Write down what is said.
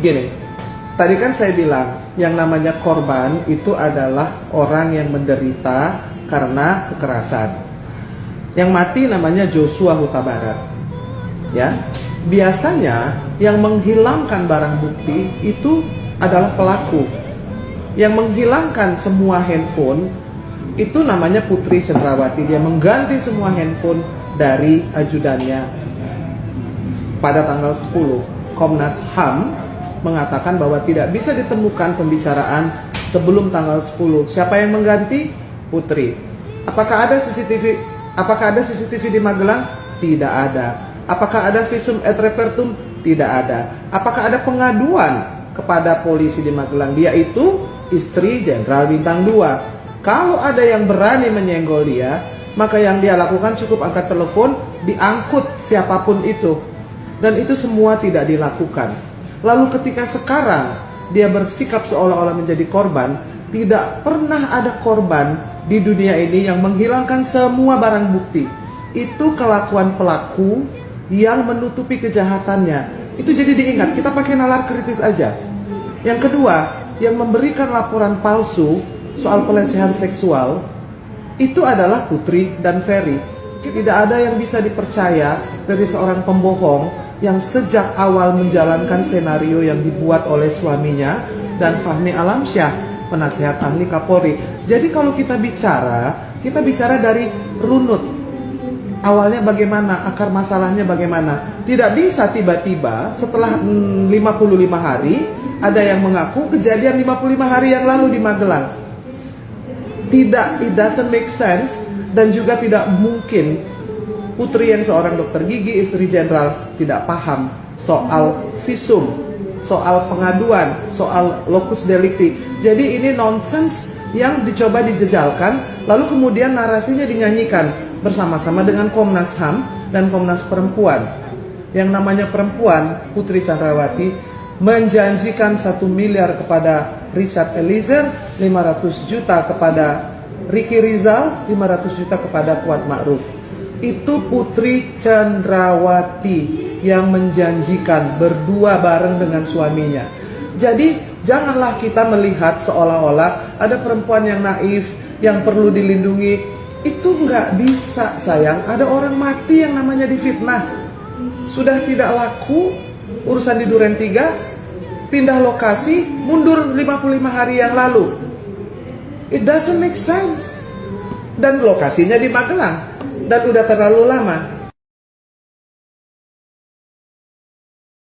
Gini, tadi kan saya bilang yang namanya korban itu adalah orang yang menderita karena kekerasan. Yang mati namanya Joshua Huta Barat. Ya, biasanya yang menghilangkan barang bukti itu adalah pelaku. Yang menghilangkan semua handphone itu namanya Putri Cenrawati. Dia mengganti semua handphone dari ajudannya. Pada tanggal 10, Komnas HAM mengatakan bahwa tidak bisa ditemukan pembicaraan sebelum tanggal 10. Siapa yang mengganti? Putri. Apakah ada CCTV? Apakah ada CCTV di Magelang? Tidak ada. Apakah ada visum et repertum? Tidak ada. Apakah ada pengaduan kepada polisi di Magelang? Dia itu istri Jenderal Bintang 2. Kalau ada yang berani menyenggol dia, maka yang dia lakukan cukup angkat telepon, diangkut siapapun itu. Dan itu semua tidak dilakukan. Lalu ketika sekarang dia bersikap seolah-olah menjadi korban, tidak pernah ada korban di dunia ini yang menghilangkan semua barang bukti. Itu kelakuan pelaku yang menutupi kejahatannya. Itu jadi diingat, kita pakai nalar kritis aja. Yang kedua, yang memberikan laporan palsu soal pelecehan seksual itu adalah Putri dan Ferry. Tidak ada yang bisa dipercaya dari seorang pembohong yang sejak awal menjalankan senario yang dibuat oleh suaminya dan Fahmi Alamsyah, penasehat ahli Kapolri. Jadi kalau kita bicara dari runut. Awalnya bagaimana, akar masalahnya bagaimana. Tidak bisa tiba-tiba setelah 55 hari ada yang mengaku kejadian 55 hari yang lalu di Magelang. Tidak, it doesn't make sense. Dan juga tidak mungkin Putri yang seorang dokter gigi, istri jenderal, tidak paham soal visum, soal pengaduan, soal locus delicti. Jadi ini nonsense yang dicoba dijejalkan, lalu kemudian narasinya dinyanyikan bersama-sama dengan Komnas HAM dan Komnas Perempuan. Yang namanya perempuan, Putri Cenrawati, menjanjikan 1 miliar kepada Richard Eliezer, 500 juta kepada Ricky Rizal, 500 juta kepada Kuat Ma'ruf. Itu Putri Cenrawati yang menjanjikan berdua bareng dengan suaminya. Jadi janganlah kita melihat seolah-olah ada perempuan yang naif, yang perlu dilindungi. Itu nggak bisa, sayang. Ada orang mati yang namanya difitnah. Sudah tidak laku urusan di Duren 3, pindah lokasi, mundur 55 hari yang lalu. It doesn't make sense. Dan lokasinya di Magelang. Dan udah terlalu lama.